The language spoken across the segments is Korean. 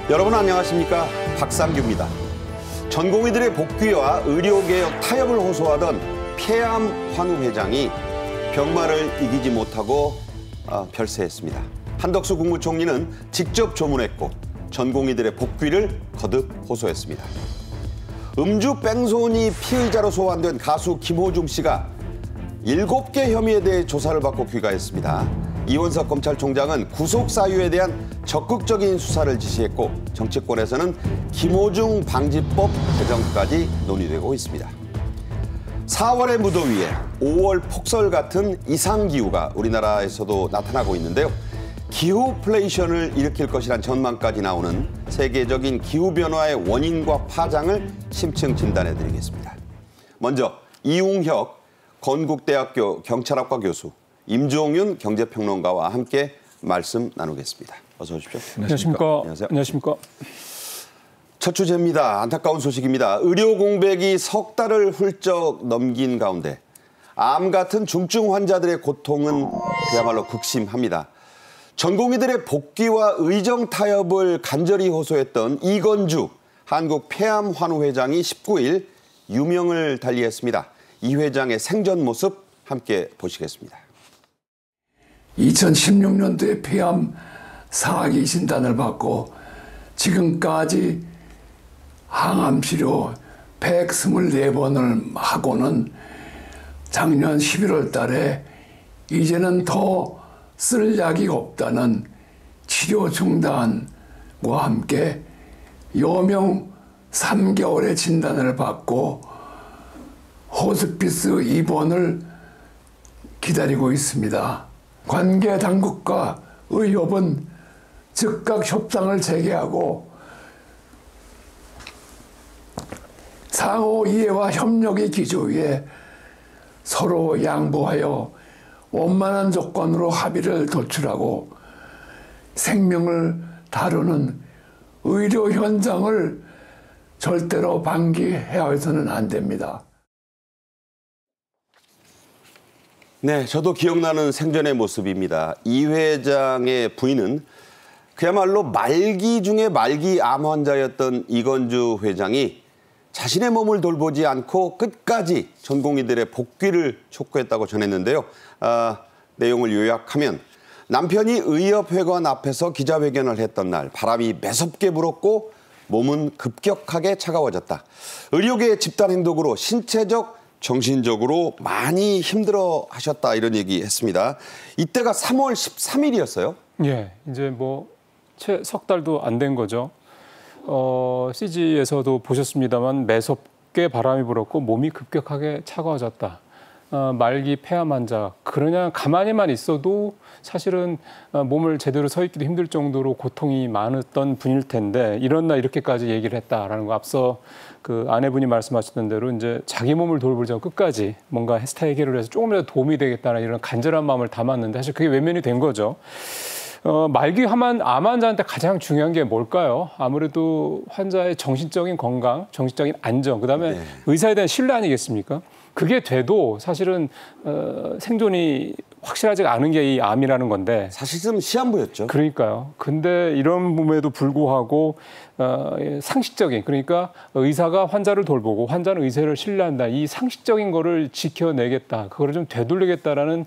여러분 안녕하십니까? 박상규입니다. 전공의들의 복귀와 의료개혁 타협을 호소하던 폐암 환우 회장이 병마를 이기지 못하고 별세했습니다. 한덕수 국무총리는 직접 조문했고 전공의들의 복귀를 거듭 호소했습니다. 음주 뺑소니 피의자로 소환된 가수 김호중 씨가 7개 혐의에 대해 조사를 받고 귀가했습니다. 이원석 검찰총장은 구속 사유에 대한 적극적인 수사를 지시했고 정치권에서는 김호중 방지법 개정까지 논의되고 있습니다. 4월의 무더위에 5월 폭설 같은 이상기후가 우리나라에서도 나타나고 있는데요. 기후플레이션을 일으킬 것이란 전망까지 나오는 세계적인 기후변화의 원인과 파장을 심층 진단해드리겠습니다. 먼저 이웅혁 건국대학교 경찰학과 교수, 임종윤 경제평론가와 함께 말씀 나누겠습니다. 어서 오십시오. 안녕하십니까. 안녕하세요. 안녕하십니까. 첫 주제입니다. 안타까운 소식입니다. 의료 공백이 석 달을 훌쩍 넘긴 가운데 암 같은 중증 환자들의 고통은 그야말로 극심합니다. 전공의들의 복귀와 의정 타협을 간절히 호소했던 이건주 한국 폐암 환우 회장이 19일 유명을 달리했습니다. 이 회장의 생전 모습 함께 보시겠습니다. 2016년도에 폐암 4기 진단을 받고 지금까지 항암 치료 124번을 하고는 작년 11월 달에 이제는 더 쓸 약이 없다는 치료 중단과 함께 여명 3개월의 진단을 받고 호스피스 입원을 기다리고 있습니다. 관계 당국과 의협은 즉각 협상을 재개하고 상호 이해와 협력의 기조에 서로 양보하여 원만한 조건으로 합의를 도출하고 생명을 다루는 의료 현장을 절대로 방기해서는 안 됩니다. 네, 저도 기억나는 생전의 모습입니다. 이 회장의 부인은 그야말로 말기 중에 말기 암 환자였던 이건주 회장이 자신의 몸을 돌보지 않고 끝까지 전공의들의 복귀를 촉구했다고 전했는데요. 내용을 요약하면 남편이 의협회관 앞에서 기자회견을 했던 날 바람이 매섭게 불었고 몸은 급격하게 차가워졌다. 의료계의 집단 행동으로 신체적 정신적으로 많이 힘들어 하셨다 이런 얘기 했습니다. 이때가 3월 13일이었어요. 예, 이제 뭐 채 석 달도 안 된 거죠. CG에서도 보셨습니다만 매섭게 바람이 불었고 몸이 급격하게 차가워졌다. 말기 폐암 환자, 그러냐 가만히만 있어도 사실은 몸을 제대로 서 있기도 힘들 정도로 고통이 많았던 분일 텐데 이런 날 이렇게까지 얘기를 했다라는 거 앞서 그 아내분이 말씀하셨던 대로 이제 자기 몸을 돌보자 끝까지 뭔가 해스타 해결을 해서 조금이라도 도움이 되겠다는 이런 간절한 마음을 담았는데 사실 그게 외면이 된 거죠. 말기 암 환자한테 가장 중요한 게 뭘까요? 아무래도 환자의 정신적인 건강, 정신적인 안정, 그다음에 의사에 대한 신뢰 아니겠습니까? 그게 돼도 사실은 생존이 확실하지 않은 게 이 암이라는 건데 사실 좀 시한부였죠. 그러니까요. 근데 이런 부분에도 불구하고 상식적인, 그러니까 의사가 환자를 돌보고 환자는 의사를 신뢰한다. 이 상식적인 거를 지켜내겠다. 그거를 좀 되돌리겠다라는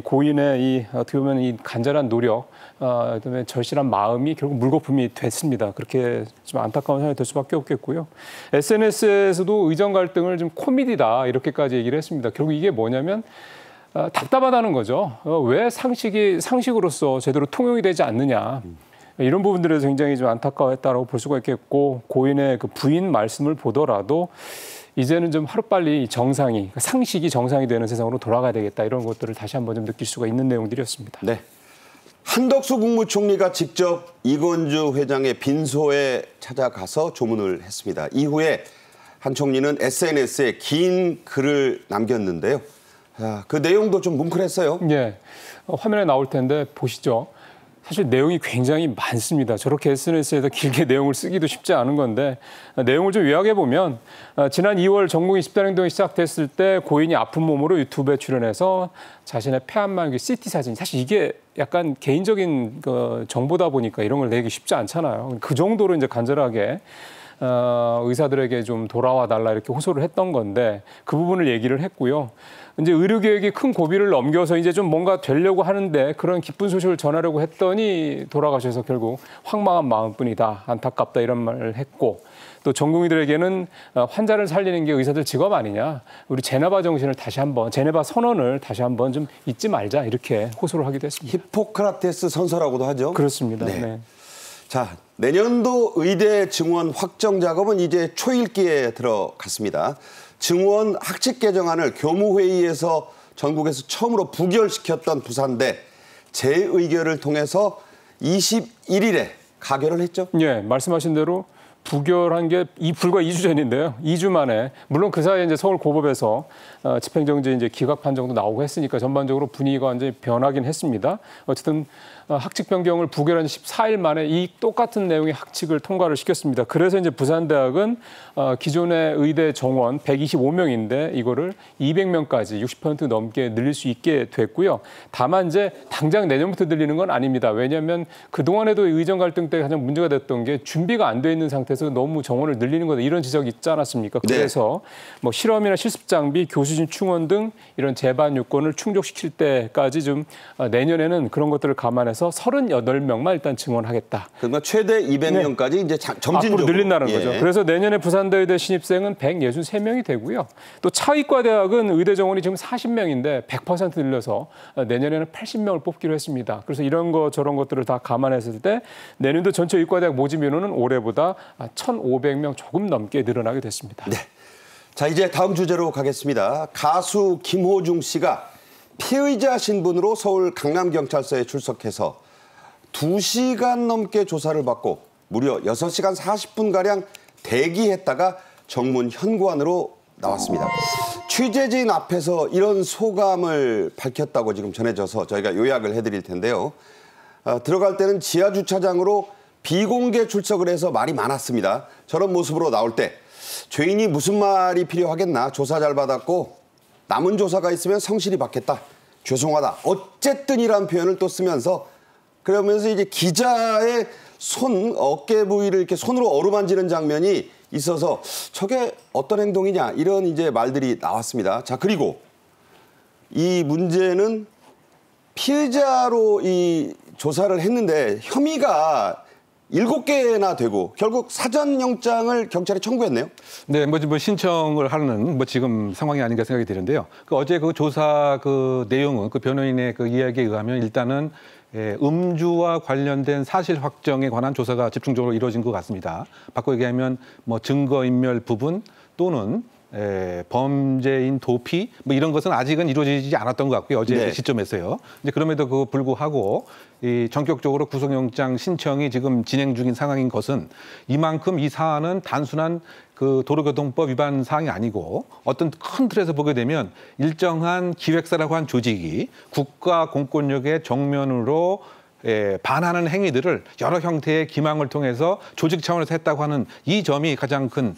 고인의 이 어떻게 보면 이 간절한 노력, 그다음에 절실한 마음이 결국 물거품이 됐습니다. 그렇게 좀 안타까운 상황이 될 수밖에 없겠고요. SNS에서도 의정 갈등을 좀 코미디다 이렇게까지 얘기를 했습니다. 결국 이게 뭐냐면 답답하다는 거죠. 왜 상식으로서 제대로 통용이 되지 않느냐. 이런 부분들에서 굉장히 좀 안타까워했다라고 볼 수가 있겠고 고인의 그 부인 말씀을 보더라도 이제는 좀 하루빨리 정상이, 상식이 정상이 되는 세상으로 돌아가야 되겠다. 이런 것들을 다시 한번 좀 느낄 수가 있는 내용들이었습니다. 네. 한덕수 국무총리가 직접 이건주 회장의 빈소에 찾아가서 조문을 했습니다. 이후에 한 총리는 SNS에 긴 글을 남겼는데요. 그 내용도 좀 뭉클했어요. 예, 화면에 나올 텐데 보시죠. 사실 내용이 굉장히 많습니다. 저렇게 SNS에다 길게 내용을 쓰기도 쉽지 않은 건데 내용을 좀 요약해 보면 지난 2월 전국인 집단행동이 시작됐을 때 고인이 아픈 몸으로 유튜브에 출연해서 자신의 폐암말기 CT 사진, 사실 이게 약간 개인적인 정보다 보니까 이런 걸 내기 쉽지 않잖아요. 그 정도로 이제 간절하게 의사들에게 좀 돌아와 달라 이렇게 호소를 했던 건데 그 부분을 얘기를 했고요. 이제 의료계획이 큰 고비를 넘겨서 이제 좀 뭔가 되려고 하는데 그런 기쁜 소식을 전하려고 했더니 돌아가셔서 결국 황망한 마음뿐이다, 안타깝다 이런 말을 했고, 또 전국민들에게는 환자를 살리는 게 의사들 직업 아니냐, 우리 제네바 정신을 다시 한번, 제네바 선언을 다시 한번 좀 잊지 말자 이렇게 호소를 하기도 했습니다. 히포크라테스 선서라고도 하죠. 그렇습니다. 네. 네. 자, 내년도 의대 증원 확정 작업은 이제 초읽기에 들어갔습니다. 증원 학칙 개정안을 교무회의에서 전국에서 처음으로 부결시켰던 부산대 재의결을 통해서 21일에 가결을 했죠. 예, 말씀하신 대로 부결한 게 불과 2주 전인데요. 2주 만에, 물론 그 사이에 이제 서울고법에서 집행정지 이제 기각 판정도 나오고 했으니까 전반적으로 분위기가 완전히 변하긴 했습니다. 어쨌든 학칙 변경을 부결한 14일 만에 이 똑같은 내용의 학칙을 통과를 시켰습니다. 그래서 이제 부산대학은 기존의 의대 정원 125명인데 이거를 200명까지 60% 넘게 늘릴 수 있게 됐고요. 다만 이제 당장 내년부터 늘리는 건 아닙니다. 왜냐하면 그동안에도 의정 갈등 때 가장 문제가 됐던 게 준비가 안 돼 있는 상태에서 너무 정원을 늘리는 거다, 이런 지적이 있지 않았습니까? 그래서 뭐 실험이나 실습 장비, 교수진 충원 등 이런 제반 요건을 충족시킬 때까지 좀 내년에는 그런 것들을 감안해서 38명만 일단 증원하겠다. 그러니까 최대 200명까지 네. 이제 점진적으로 앞으로 늘린다는 거죠. 그래서 내년에 부산대의대 신입생은 163명이 되고요. 또 차의과대학은 의대 정원이 지금 40명인데 100% 늘려서 내년에는 80명을 뽑기로 했습니다. 그래서 이런 거 저런 것들을 다 감안했을 때 내년도 전체 의과대학 모집 인원은 올해보다 1,500명 조금 넘게 늘어나게 됐습니다. 네. 자, 이제 다음 주제로 가겠습니다. 가수 김호중 씨가 피의자 신분으로 서울 강남경찰서에 출석해서 2시간 넘게 조사를 받고 무려 6시간 40분가량 대기했다가 정문 현관으로 나왔습니다. 취재진 앞에서 이런 소감을 밝혔다고 지금 전해져서 저희가 요약을 해드릴 텐데요. 들어갈 때는 지하주차장으로 비공개 출석을 해서 말이 많았습니다. 저런 모습으로 나올 때 죄인이 무슨 말이 필요하겠나, 조사 잘 받았고 남은 조사가 있으면 성실히 받겠다, 죄송하다, 어쨌든이란 표현을 또 쓰면서 그러면서 이제 기자의 어깨 부위를 이렇게 손으로 어루만지는 장면이 있어서 저게 어떤 행동이냐, 이런 이제 말들이 나왔습니다. 자, 그리고 이 문제는 피해자로 이 조사를 했는데 혐의가 7개나 되고 결국 사전 영장을 경찰에 청구했네요. 네, 뭐 신청을 하는 지금 상황이 아닌가 생각이 드는데요. 어제 그 조사 그 내용은 그 변호인의 그 이야기에 의하면 일단은 음주와 관련된 사실 확정에 관한 조사가 집중적으로 이루어진 것 같습니다. 바꿔 얘기하면 뭐 증거인멸 부분 또는 범죄인 도피 뭐 이런 것은 아직은 이루어지지 않았던 것 같고요. 어제 시점에서요. 이제 그럼에도 불구하고 이 전격적으로 구속영장 신청이 지금 진행 중인 상황인 것은 이만큼 이 사안은 단순한 그 도로교통법 위반 사항이 아니고 어떤 큰 틀에서 보게 되면 일정한 기획사라고 한 조직이 국가 공권력의 정면으로 반하는 행위들을 여러 형태의 기망을 통해서 조직 차원에서 했다고 하는 이 점이 가장 큰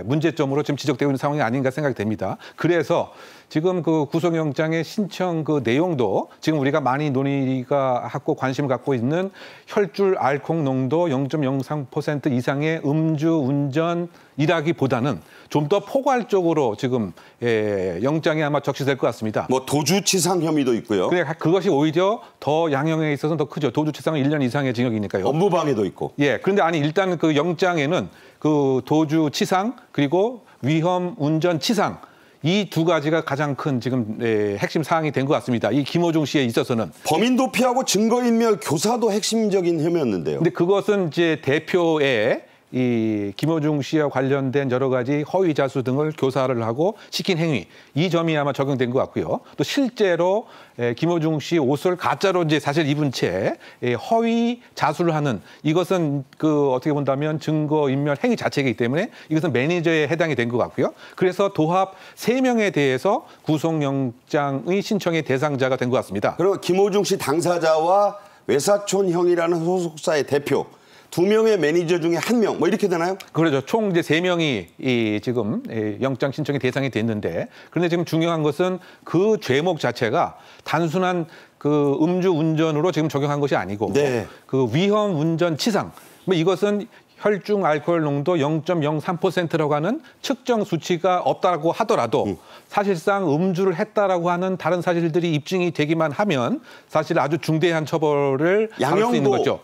문제점으로 지금 지적되고 있는 상황이 아닌가 생각이 됩니다. 그래서 지금 그 구속영장의 신청 그 내용도 지금 우리가 많이 논의가 하고 관심을 갖고 있는 혈중 알코올 농도 0.03% 이상의 음주 운전이라기보다는 좀 더 포괄적으로 지금 영장에 아마 적시될 것 같습니다. 뭐 도주치상 혐의도 있고요. 그것이 오히려 더 양형에 있어서는 더 크죠. 도주치상은 1년 이상의 징역이니까요. 업무방해도 있고. 예, 그런데 일단 그 영장에는 그 도주치상 그리고 위험 운전치상 이 두 가지가 가장 큰 지금 핵심 사항이 된 것 같습니다. 이 김호중 씨에 있어서는 범인 도피하고 증거인멸 교사도 핵심적인 혐의였는데요. 근데 그것은 이제 대표의 이 김어중 씨와 관련된 여러 가지 허위 자수 등을 교사를 하고 시킨 행위, 이 점이 아마 적용된 것 같고요. 또 실제로 김어중 씨 옷을 가짜로 이제 사실 입은 채 허위 자수를 하는, 이것은 그 어떻게 본다면 증거 인멸 행위 자체이기 때문에 이것은 매니저에 해당이 된 것 같고요. 그래서 도합 3명에 대해서 구속영장의 신청의 대상자가 된 것 같습니다. 그리고 김어중 씨 당사자와 외사촌형이라는 소속사의 대표, 2명의 매니저 중에 1명, 뭐 이렇게 되나요? 그렇죠. 총 이제 3명이 지금 영장 신청의 대상이 됐는데, 그런데 지금 중요한 것은 그 죄목 자체가 단순한 그 음주 운전으로 지금 적용한 것이 아니고, 네. 그 위험 운전 치상, 뭐 이것은 혈중 알코올 농도 0.03%라고 하는 측정 수치가 없다고 하더라도 사실상 음주를 했다라고 하는 다른 사실들이 입증이 되기만 하면 사실 아주 중대한 처벌을 받을 수 있는 거죠.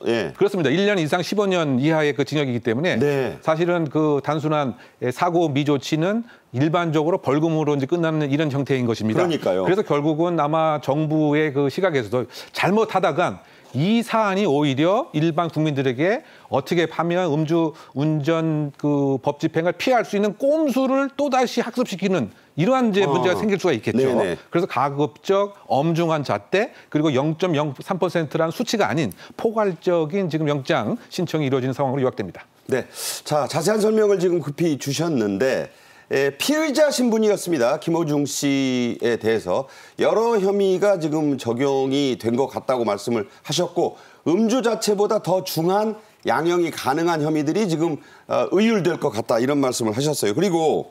예. 그렇습니다. 1년 이상 15년 이하의 그 징역이기 때문에 네. 사실은 그 단순한 사고 미조치는 일반적으로 벌금으로 이제 끝나는 이런 형태인 것입니다. 그러니까요. 그래서 결국은 아마 정부의 그 시각에서도 잘못하다간 이 사안이 오히려 일반 국민들에게 어떻게 하면 음주 운전 그 법 집행을 피할 수 있는 꼼수를 또다시 학습시키는 이러한 이제 문제가 생길 수가 있겠죠. 네네. 그래서 가급적 엄중한 잣대, 그리고 0.03%라는 수치가 아닌 포괄적인 지금 영장 신청이 이루어지는 상황으로 요약됩니다. 네. 자, 자세한 설명을 지금 급히 주셨는데, 피의자 신분이었습니다. 김어중 씨에 대해서 여러 혐의가 지금 적용이 된 것 같다고 말씀을 하셨고, 음주 자체보다 더 중한 양형이 가능한 혐의들이 지금 의율될 것 같다, 이런 말씀을 하셨어요. 그리고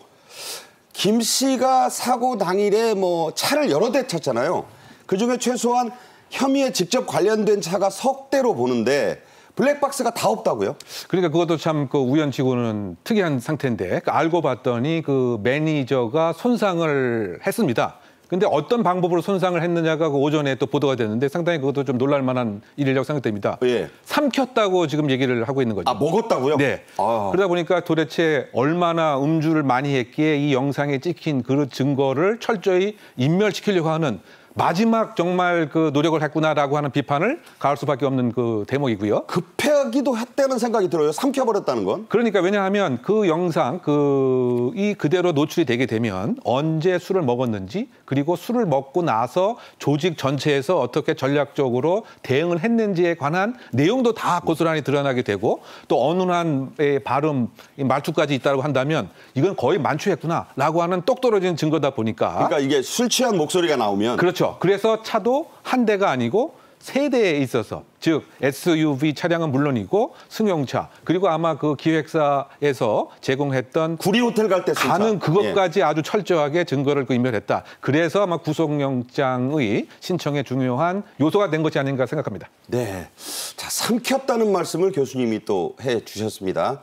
김 씨가 사고 당일에 뭐 차를 여러 대 탔잖아요. 그중에 최소한 혐의에 직접 관련된 차가 석 대로 보는데 블랙박스가 다 없다고요? 그러니까 그것도 참 그 우연치고는 특이한 상태인데, 알고 봤더니 그 매니저가 손상을 했습니다. 근데 어떤 방법으로 손상을 했느냐가 그 오전에 또 보도가 됐는데 상당히 그것도 좀 놀랄 만한 일이라고 생각됩니다. 예. 삼켰다고 지금 얘기를 하고 있는 거죠. 아, 먹었다고요? 네. 아. 그러다 보니까 도대체 얼마나 음주를 많이 했기에 이 영상에 찍힌 그 증거를 철저히 인멸시키려고 하는 마지막 정말 그 노력을 했구나라고 하는 비판을 가할 수밖에 없는 그 대목이고요. 급하기도 했다는 생각이 들어요. 삼켜버렸다는 건. 그러니까 왜냐하면 그 영상 이 그대로 노출이 되게 되면 언제 술을 먹었는지, 그리고 술을 먹고 나서 조직 전체에서 어떻게 전략적으로 대응을 했는지에 관한 내용도 다 고스란히 드러나게 되고, 또 어눌한 발음, 말투까지 있다고 한다면 이건 거의 만취했구나라고 하는 똑 떨어진 증거다 보니까. 그러니까 이게 술 취한 목소리가 나오면. 그렇죠. 그래서 차도 한 대가 아니고 3대에 있어서, 즉 SUV 차량은 물론이고 승용차, 그리고 아마 그 기획사에서 제공했던 구리 호텔 갈 때 가는 그것까지 아주 철저하게 증거를 인멸했다. 그래서 아마 구속영장의 신청에 중요한 요소가 된 것이 아닌가 생각합니다. 네. 자, 삼켰다는 말씀을 교수님이 또 해주셨습니다.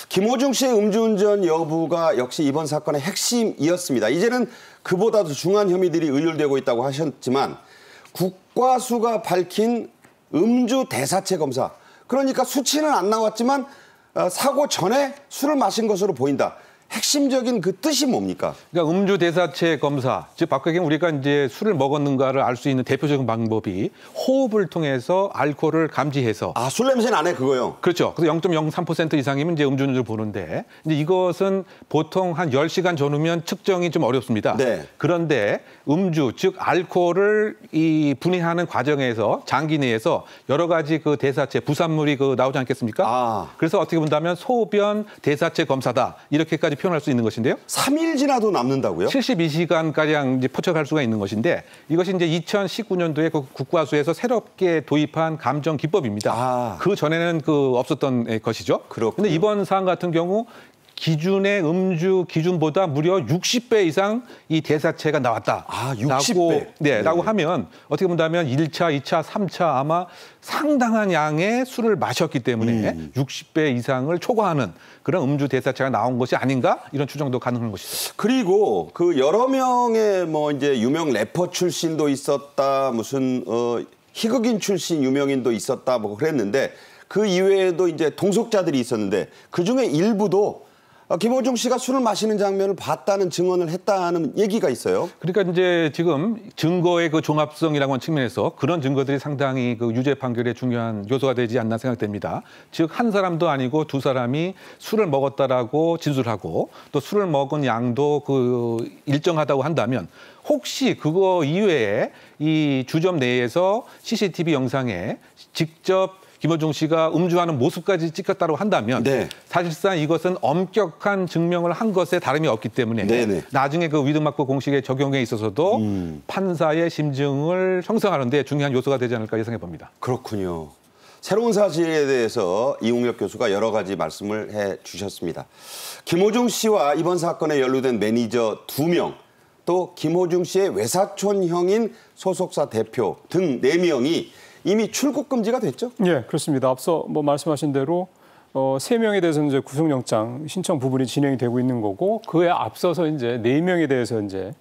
김어중 씨의 음주운전 여부가 역시 이번 사건의 핵심이었습니다. 이제는 그보다도 중한 혐의들이 의율되고 있다고 하셨지만, 국과수가 밝힌 음주 대사체 검사, 그러니까 수치는 안 나왔지만 사고 전에 술을 마신 것으로 보인다. 핵심적인 그 뜻이 뭡니까? 그러니까 음주 대사체 검사, 즉 바꾸기엔 우리가 이제 술을 먹었는가를 알 수 있는 대표적인 방법이 호흡을 통해서 알코올을 감지해서. 아, 술 냄새 나네, 그거요. 그렇죠. 그래서 0.03% 이상이면 이제 음주운전을 보는데, 이제 이것은 보통 한 10시간 전후면 측정이 좀 어렵습니다. 네. 그런데 음주, 즉 알코올을 이 분해하는 과정에서 장기 내에서 여러 가지 그 대사체, 부산물이 그 나오지 않겠습니까? 아. 그래서 어떻게 본다면 소변 대사체 검사다, 이렇게까지 표현할 수 있는 것인데요. 3일 지나도 남는다고요? 72시간가량 이제 포착할 수가 있는 것인데, 이것이 이제 2019년도에 그 국과수에서 새롭게 도입한 감정 기법입니다. 아. 그 전에는 그 없었던 것이죠. 그렇군요. 그런데 이번 사안 같은 경우 기준의 음주 기준보다 무려 60배 이상 이 대사체가 나왔다. 아, 60배. 네, 라고 하면 어떻게 본다면 1차, 2차, 3차 아마 상당한 양의 술을 마셨기 때문에 60배 이상을 초과하는 그런 음주 대사체가 나온 것이 아닌가, 이런 추정도 가능한 것이죠. 그리고 그 여러 명의 뭐 이제 유명 래퍼 출신도 있었다, 무슨 희극인 출신 유명인도 있었다, 뭐 그랬는데, 그 이외에도 이제 동석자들이 있었는데 그 중에 일부도 김호중 씨가 술을 마시는 장면을 봤다는 증언을 했다는 얘기가 있어요. 그러니까 이제 지금 증거의 그 종합성이라고 하는 측면에서 그런 증거들이 상당히 그 유죄 판결에 중요한 요소가 되지 않나 생각됩니다. 즉 한 사람도 아니고 두 사람이 술을 먹었다라고 진술하고 또 술을 먹은 양도 그 일정하다고 한다면 혹시 그거 이외에 이 주점 내에서 CCTV 영상에 직접 김호중 씨가 음주하는 모습까지 찍혔다고 한다면 네. 사실상 이것은 엄격한 증명을 한 것에 다름이 없기 때문에 네네. 나중에 그 위드마크 공식의 적용에 있어서도 판사의 심증을 형성하는 데 중요한 요소가 되지 않을까 예상해 봅니다. 그렇군요. 새로운 사실에 대해서 이웅혁 교수가 여러 가지 말씀을 해 주셨습니다. 김호중 씨와 이번 사건에 연루된 매니저 2명, 또 김호중 씨의 외사촌 형인 소속사 대표 등 4명이 이미 출국 금지가 됐죠? 예, 그렇습니다. 앞서 뭐 말씀하신 대로 3명에 대해서는 이제 구속영장 신청 부분이 진행이 되고 있는 거고 그에 앞서서 이제 4명에 대해서 이제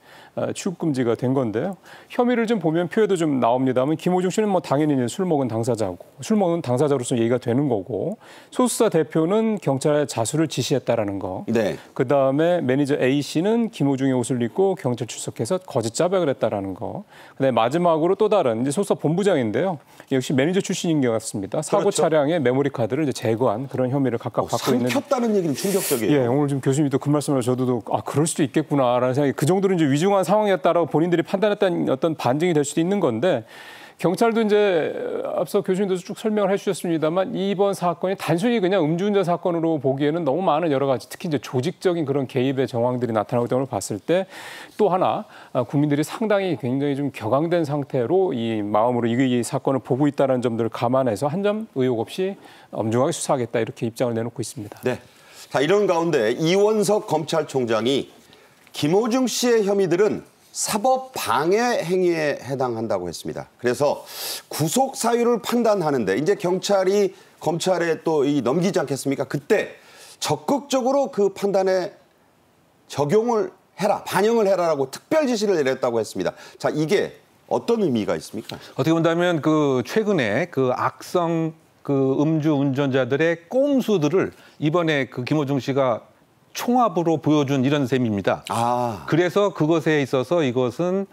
출국 금지가 된 건데요. 혐의를 좀 보면 표에도 좀 나옵니다만 김호중 씨는 뭐 당연히 이제 술 먹은 당사자고 술 먹은 당사자로서 얘기가 되는 거고 소속사 대표는 경찰에 자수를 지시했다라는 거. 네. 그다음에 매니저 A 씨는 김호중의 옷을 입고 경찰 출석해서 거짓 자백을 했다라는 거. 그다음에 마지막으로 또 다른 이제 소속사 본부장인데요. 역시 매니저 출신인 것 같습니다. 사고 그렇죠. 차량의 메모리 카드를 이제 제거한 그런 혐의를 각각 받고 있는. 삼켰다는 얘기는 충격적이에요. 예, 오늘 좀 교수님이 또 그 말씀을 저도 그럴 수도 있겠구나라는 생각이 그 정도로 이제 위중한 상황이었다라고 본인들이 판단했다는 어떤 반증이 될 수도 있는 건데 경찰도 이제 앞서 교수님도 쭉 설명을 해주셨습니다만 이번 사건이 단순히 그냥 음주운전 사건으로 보기에는 너무 많은 여러 가지 특히 이제 조직적인 그런 개입의 정황들이 나타나고 있다는 걸 봤을 때 또 하나 국민들이 상당히 굉장히 좀 격앙된 상태로 이 마음으로 이 사건을 보고 있다는 점들을 감안해서 한 점 의혹 없이 엄중하게 수사하겠다 이렇게 입장을 내놓고 있습니다. 네. 자, 이런 가운데 이원석 검찰총장이 김호중 씨의 혐의들은 사법 방해 행위에 해당한다고 했습니다. 그래서 구속 사유를 판단하는데 이제 경찰이 검찰에 또 넘기지 않겠습니까? 그때 적극적으로 그 판단에 적용을 해라, 반영을 해라라고 특별 지시를 내렸다고 했습니다. 자, 이게 어떤 의미가 있습니까? 어떻게 본다면 그 최근에 그 악성 그 음주 운전자들의 꼼수들을 이번에 그 김호중 씨가 총합으로 보여준 이런 셈입니다. 그래서 그것에 있어서 이것은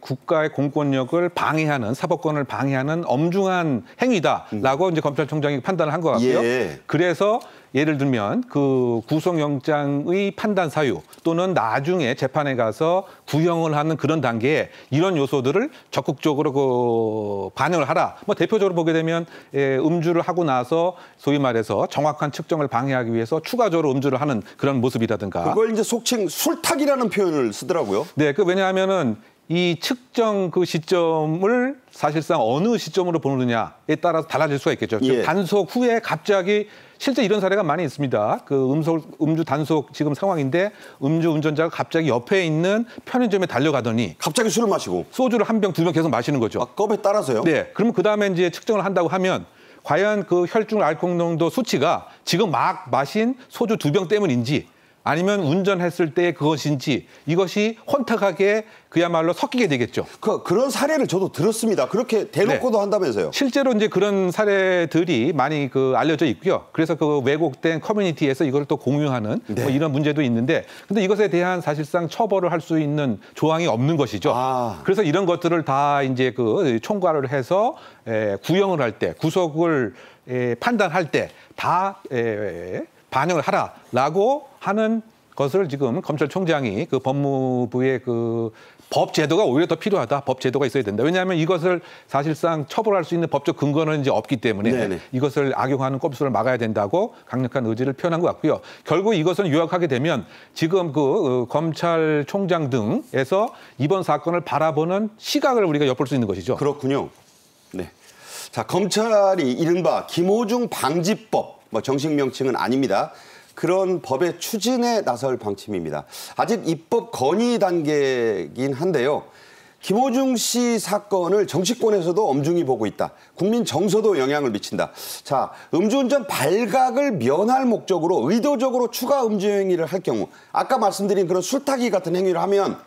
국가의 공권력을 방해하는 사법권을 방해하는 엄중한 행위다라고 이제 검찰총장이 판단을 한 것 같고요. 예. 그래서 예를 들면 그 구속영장의 판단 사유 또는 나중에 재판에 가서 구형을 하는 그런 단계에 이런 요소들을 적극적으로 그 반영을 하라. 뭐 대표적으로 보게 되면 음주를 하고 나서 소위 말해서 정확한 측정을 방해하기 위해서 추가적으로 음주를 하는 그런 모습이라든가. 그걸 이제 속칭 술탁이라는 표현을 쓰더라고요. 네, 그 왜냐하면은 이 측정 그 시점을 사실상 어느 시점으로 보느냐에 따라서 달라질 수가 있겠죠. 예. 단속 후에 갑자기 실제 이런 사례가 많이 있습니다. 그 음주 단속 지금 상황인데 음주 운전자가 갑자기 옆에 있는 편의점에 달려가더니 갑자기 술을 마시고 소주를 한 병, 2병 계속 마시는 거죠. 컵에 따라서요? 네. 그러면 그 다음에 이제 측정을 한다고 하면 과연 그 혈중 알코올 농도 수치가 지금 막 마신 소주 2병 때문인지 아니면 운전했을 때 그것인지 이것이 혼탁하게 그야말로 섞이게 되겠죠. 그런 사례를 저도 들었습니다. 그렇게 대놓고도 네. 한다면서요? 실제로 이제 그런 사례들이 많이 그 알려져 있고요. 그래서 그 왜곡된 커뮤니티에서 이걸 또 공유하는 네. 뭐 이런 문제도 있는데, 근데 이것에 대한 사실상 처벌을 할 수 있는 조항이 없는 것이죠. 그래서 이런 것들을 다 이제 그 총괄을 해서 구형을 할 때, 구속을 판단할 때 다 반영을 하라라고 하는 것을 지금 검찰총장이 그 법무부의 그 법 제도가 오히려 더 필요하다. 법 제도가 있어야 된다. 왜냐하면 이것을 사실상 처벌할 수 있는 법적 근거는 이제 없기 때문에 네네. 이것을 악용하는 꼼수를 막아야 된다고 강력한 의지를 표현한 것 같고요. 결국 이것은 요약하게 되면 지금 그 검찰총장 등에서 이번 사건을 바라보는 시각을 우리가 엿볼 수 있는 것이죠. 그렇군요. 네. 자, 검찰이 이른바 김호중 방지법, 뭐 정식 명칭은 아닙니다. 그런 법의 추진에 나설 방침입니다. 아직 입법 건의 단계이긴 한데요. 김호중 씨 사건을 정치권에서도 엄중히 보고 있다. 국민 정서도 영향을 미친다. 자, 음주운전 발각을 면할 목적으로 의도적으로 추가 음주 행위를 할 경우 아까 말씀드린 그런 술타기 같은 행위를 하면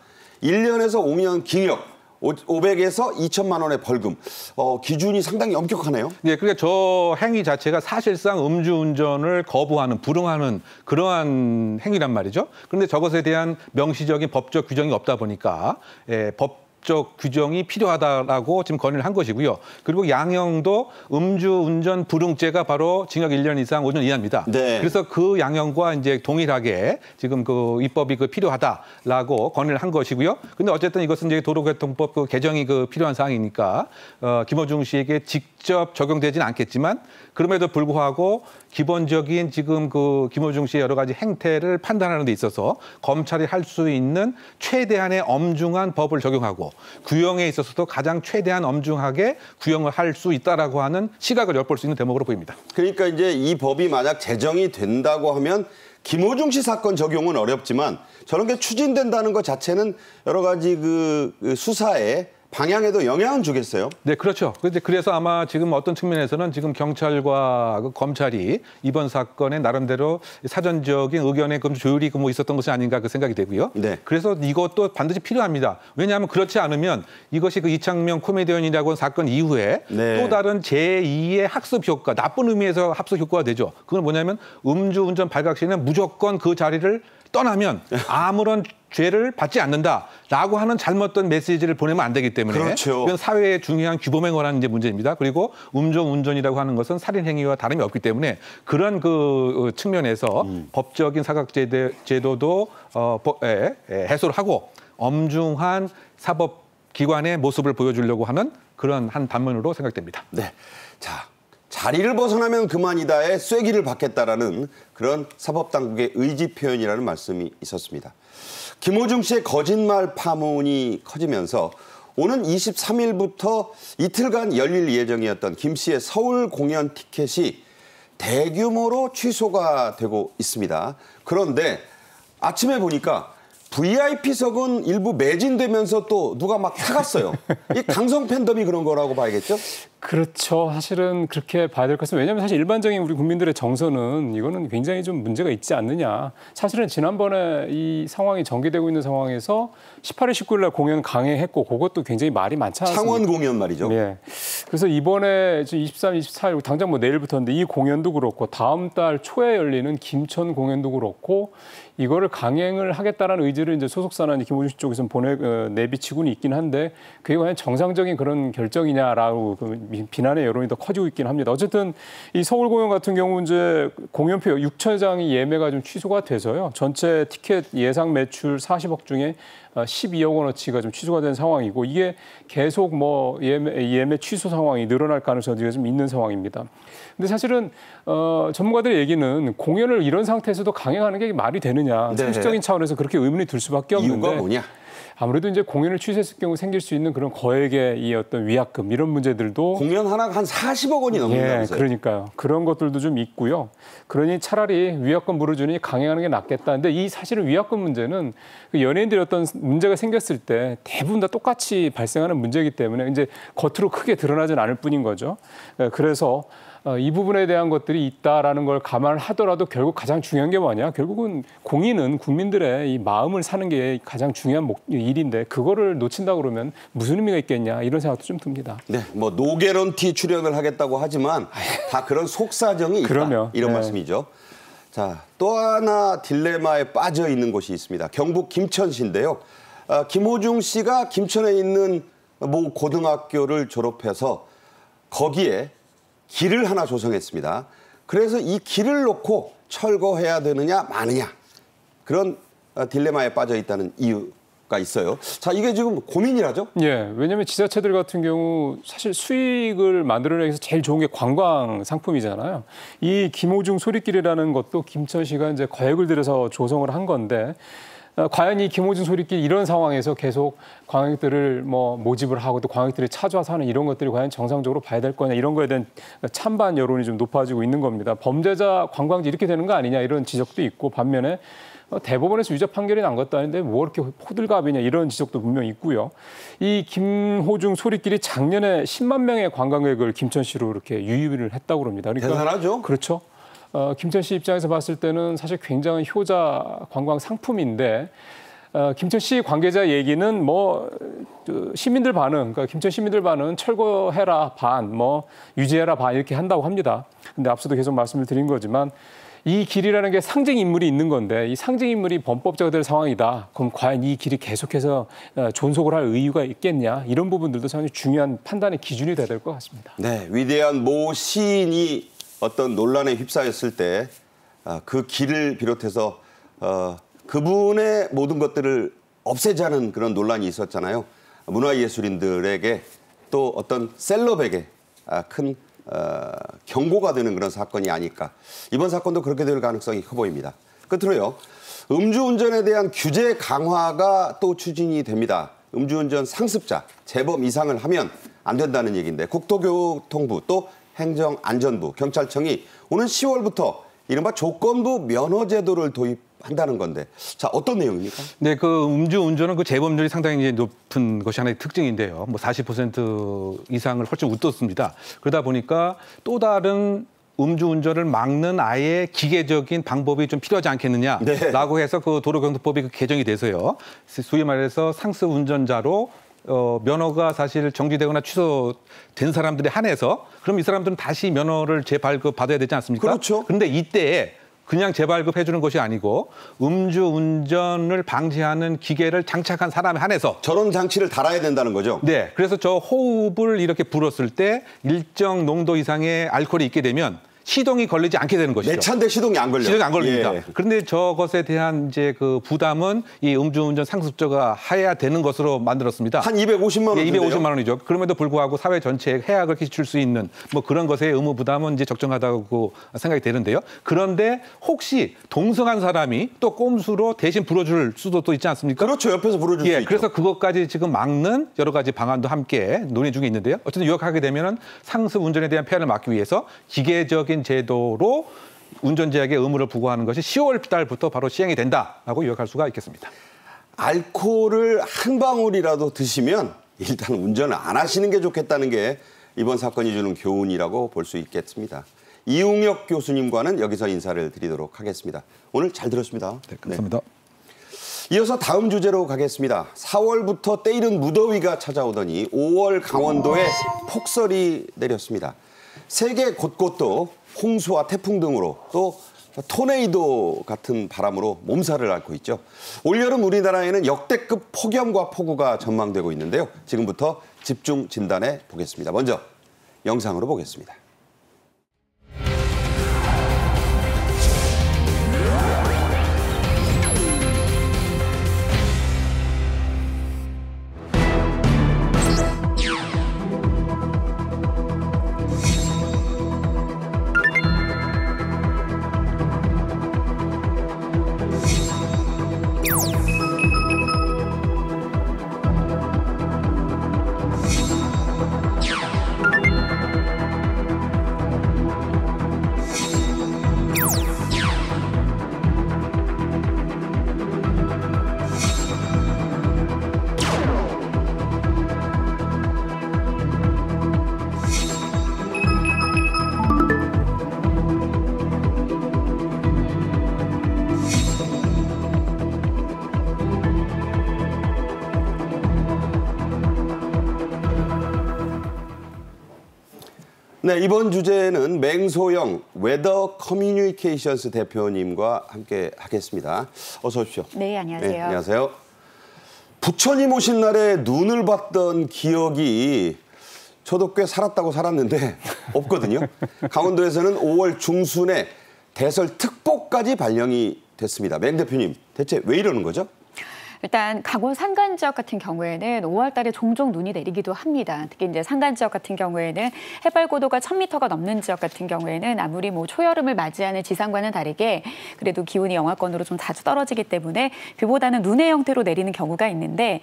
1년에서 5년 징역, 500에서 2천만 원의 벌금. 기준이 상당히 엄격하네요. 네, 그러니까 저 행위 자체가 사실상 음주운전을 거부하는, 불응하는 그러한 행위란 말이죠. 그런데 저것에 대한 명시적인 법적 규정이 없다 보니까 법적 규정이 필요하다라고 지금 건의를 한 것이고요. 그리고 양형도 음주운전 불응죄가 바로 징역 1년 이상 5년 이하입니다. 네. 그래서 그 양형과 이제 동일하게 지금 그 입법이 필요하다라고 건의를 한 것이고요. 근데 어쨌든 이것은 이제 도로교통법 개정이 필요한 사항이니까 김어중 씨에게 직접 적용되지는 않겠지만 그럼에도 불구하고 기본적인 지금 김어중 씨의 여러 가지 행태를 판단하는 데 있어서 검찰이 할 수 있는 최대한의 엄중한 법을 적용하고 구형에 있어서도 가장 최대한 엄중하게 구형을 할 수 있다라고 하는 시각을 엿볼 수 있는 대목으로 보입니다. 그러니까 이제 이 법이 만약 제정이 된다고 하면 김어중 씨 사건 적용은 어렵지만 저런 게 추진된다는 것 자체는 여러 가지 수사에 방향에도 영향은 주겠어요. 네, 그렇죠. 그래서 아마 지금 어떤 측면에서는 지금 경찰과 검찰이 이번 사건에 나름대로 사전적인 의견의 조율이 있었던 것이 아닌가 생각이 되고요. 네. 그래서 이것도 반드시 필요합니다. 왜냐하면 그렇지 않으면 이것이 이창명 코미디언이라고 하는 사건 이후에 네. 또 다른 제2의 학습 효과, 나쁜 의미에서 학습 효과가 되죠. 그건 뭐냐면 음주운전 발각 시에는 무조건 그 자리를 떠나면 아무런 죄를 받지 않는다라고 하는 잘못된 메시지를 보내면 안 되기 때문에 그렇죠. 이건 사회의 중요한 규범에 관한 문제입니다. 그리고 음주운전이라고 하는 것은 살인 행위와 다름이 없기 때문에 그런 측면에서 법적인 사각제도도 해소를 하고 엄중한 사법기관의 모습을 보여주려고 하는 그런 한 단면으로 생각됩니다. 네, 자. 자리를 벗어나면 그만이다에 쐐기를 받겠다라는 그런 사법당국의 의지 표현이라는 말씀이 있었습니다. 김어중 씨의 거짓말 파문이 커지면서 오는 23일부터 이틀간 열릴 예정이었던 김 씨의 서울 공연 티켓이 대규모로 취소가 되고 있습니다. 그런데 아침에 보니까 VIP석은 일부 매진되면서 또 누가 막 타갔어요. 이 강성 팬덤이 그런 거라고 봐야겠죠? 그렇죠. 사실은 그렇게 봐야 될 것 같습니다. 왜냐하면 사실 일반적인 우리 국민들의 정서는 이거는 굉장히 좀 문제가 있지 않느냐. 사실은 지난번에 이 상황이 전개되고 있는 상황에서 18일, 19일 날 공연 강행했고 그것도 굉장히 말이 많지 않습니까? 창원 공연 말이죠. 네. 그래서 이번에 23, 24일 당장 내일부터인데 이 공연도 그렇고 다음 달 초에 열리는 김천 공연도 그렇고 이거를 강행을 하겠다라는 의지를 이제 소속사나 김어중 씨 쪽에서 내비치고는 있긴 한데 그게 과연 정상적인 그런 결정이냐라고 비난의 여론이 더 커지고 있긴 합니다. 어쨌든 이 서울 공연 같은 경우 이제 공연표 6천 장이 예매가 좀 취소가 돼서요. 전체 티켓 예상 매출 40억 중에 12억 원어치가 좀 취소가 된 상황이고 이게 계속 예매 취소 상황이 늘어날 가능성이 좀 있는 상황입니다. 근데 사실은 전문가들의 얘기는 공연을 이런 상태에서도 강행하는 게 말이 되느냐. 네. 상식적인 차원에서 그렇게 의문이 들 수밖에 없는데. 이유가 뭐냐? 아무래도 이제 공연을 취소했을 경우 생길 수 있는 그런 거액의 이 어떤 위약금 이런 문제들도 공연 하나가 한 40억 원이 넘는다면서요? 그러니까요. 그런 것들도 좀 있고요. 그러니 차라리 위약금 물어주니 강행하는 게 낫겠다. 근데 이 사실은 위약금 문제는 연예인들이 어떤 문제가 생겼을 때 대부분 다 똑같이 발생하는 문제이기 때문에 이제 겉으로 크게 드러나진 않을 뿐인 거죠. 그래서 이 부분에 대한 것들이 있다라는 걸 감안하더라도 결국 가장 중요한 게 뭐냐? 결국은 공인은 국민들의 이 마음을 사는 게 가장 중요한 일인데 그거를 놓친다 그러면 무슨 의미가 있겠냐 이런 생각도 좀 듭니다. 네, 노개런티 출연을 하겠다고 하지만 다 그런 속사정이 있다. 그러면, 이런 네. 말씀이죠. 자, 또 하나 딜레마에 빠져 있는 곳이 있습니다. 경북 김천시인데요. 김어중 씨가 김천에 있는 모 고등학교를 졸업해서 거기에 길을 하나 조성했습니다. 그래서 이 길을 놓고 철거해야 되느냐 마느냐 그런 딜레마에 빠져 있다는 이유가 있어요. 자, 이게 지금 고민이라죠? 예, 왜냐하면 지자체들 같은 경우 사실 수익을 만들어내기 위해서 제일 좋은 게 관광 상품이잖아요. 이 김어중 소리길이라는 것도 김천시가 이제 거액을 들여서 조성을 한 건데 과연 이 김어중 소리길 이런 상황에서 계속 관광객들을 모집을 하고 또 관광객들이 찾아와서 하는 이런 것들이 과연 정상적으로 봐야 될 거냐 이런 거에 대한 찬반 여론이 좀 높아지고 있는 겁니다. 범죄자 관광지 이렇게 되는 거 아니냐 이런 지적도 있고 반면에 대법원에서 유죄 판결이 난 것도 아닌데 뭐 이렇게 호들갑이냐 이런 지적도 분명히 있고요. 이 김어중 소리길이 작년에 10만 명의 관광객을 김천시로 이렇게 유입을 했다고 합니다. 그러니까 대단하죠? 그렇죠. 김천시 입장에서 봤을 때는 사실 굉장히 효자 관광 상품인데 김천시 관계자 얘기는 시민들 반응, 그러니까 김천 시민들 반응은 철거해라 반, 뭐 유지해라 반 이렇게 한다고 합니다. 근데 앞서도 계속 말씀을 드린 거지만 이 길이라는 게 상징 인물이 있는 건데 이 상징 인물이 범법자가 될 상황이다. 그럼 과연 이 길이 계속해서 존속을 할 의유가 있겠냐? 이런 부분들도 상당히 중요한 판단의 기준이 돼야 될 것 같습니다. 네, 위대한 모 시인이 어떤 논란에 휩싸였을 때 그 길을 비롯해서 그분의 모든 것들을 없애자는 그런 논란이 있었잖아요. 문화예술인들에게 또 어떤 셀럽에게 큰 경고가 되는 그런 사건이 아닐까. 이번 사건도 그렇게 될 가능성이 커 보입니다. 끝으로요. 음주운전에 대한 규제 강화가 또 추진이 됩니다. 음주운전 상습자, 재범 이상을 하면 안 된다는 얘기인데 국토교통부 또 행정안전부, 경찰청이 오는 10월부터 이른바 조건부 면허 제도를 도입한다는 건데, 자, 어떤 내용입니까? 네, 그 음주운전은 그 재범률이 상당히 이제 높은 것이 하나의 특징인데요. 뭐 40% 이상을 훨씬 웃돌습니다. 그러다 보니까 또 다른 음주운전을 막는 아예 기계적인 방법이 좀 필요하지 않겠느냐라고 해서 그 도로교통법이 그 개정이 돼서요. 소위 말해서 상습 운전자로 면허가 사실 정지되거나 취소된 사람들에 한해서 그럼 이 사람들은 다시 면허를 재발급 받아야 되지 않습니까? 그렇죠. 그런데 이때 그냥 재발급해 주는 것이 아니고 음주운전을 방지하는 기계를 장착한 사람에 한해서 저런 장치를 달아야 된다는 거죠? 네, 그래서 저 호흡을 이렇게 불었을 때 일정 농도 이상의 알코올이 있게 되면 시동이 걸리지 않게 되는 것이죠. 내 차인데 시동이 안 걸려요. 시동이 안 걸립니다. 예. 그런데 저것에 대한 이제 그 부담은 이 음주운전 상습자가 해야 되는 것으로 만들었습니다. 한 250만 원. 예, 250만 원이죠. 그럼에도 불구하고 사회 전체에 해악을 끼칠 수 있는 뭐 그런 것의 의무 부담은 이제 적정하다고 생각이 되는데요. 그런데 혹시 동성한 사람이 또 꼼수로 대신 불어줄 수도 또 있지 않습니까? 그렇죠. 옆에서 불어줄 수 있죠. 그래서 그것까지 지금 막는 여러 가지 방안도 함께 논의 중에 있는데요. 어쨌든 요약하게 되면은 상습 운전에 대한 폐해를 막기 위해서 기계적인 제도로 운전자에게 의무를 부과하는 것이 10월 달부터 바로 시행이 된다라고 요약할 수가 있겠습니다. 알코올을 한 방울이라도 드시면 일단 운전을 안 하시는 게 좋겠다는 게 이번 사건이 주는 교훈이라고 볼 수 있겠습니다. 이웅혁 교수님과는 여기서 인사를 드리도록 하겠습니다. 오늘 잘 들었습니다. 네, 감사합니다. 네. 이어서 다음 주제로 가겠습니다. 4월부터 때이른 무더위가 찾아오더니 5월 강원도에 폭설이 내렸습니다. 세계 곳곳도 홍수와 태풍 등으로 또 토네이도 같은 바람으로 몸살을 앓고 있죠. 올여름 우리나라에는 역대급 폭염과 폭우가 전망되고 있는데요. 지금부터 집중 진단해 보겠습니다. 먼저 영상으로 보겠습니다. 네, 이번 주제는 맹소영 웨더 커뮤니케이션스 대표님과 함께 하겠습니다. 어서 오십시오. 네, 안녕하세요. 네, 안녕하세요. 부처님 오신 날에 눈을 봤던 기억이 저도 꽤 살았다고 살았는데 없거든요. 강원도에서는 5월 중순에 대설특보까지 발령이 됐습니다. 맹 대표님, 대체 왜 이러는 거죠? 일단 강원 산간 지역 같은 경우에는 5월 달에 종종 눈이 내리기도 합니다. 특히 이제 산간 지역 같은 경우에는 해발 고도가 1000m가 넘는 지역 같은 경우에는 아무리 뭐 초여름을 맞이하는 지상과는 다르게 그래도 기온이 영하권으로 좀 자주 떨어지기 때문에 비보다는 눈의 형태로 내리는 경우가 있는데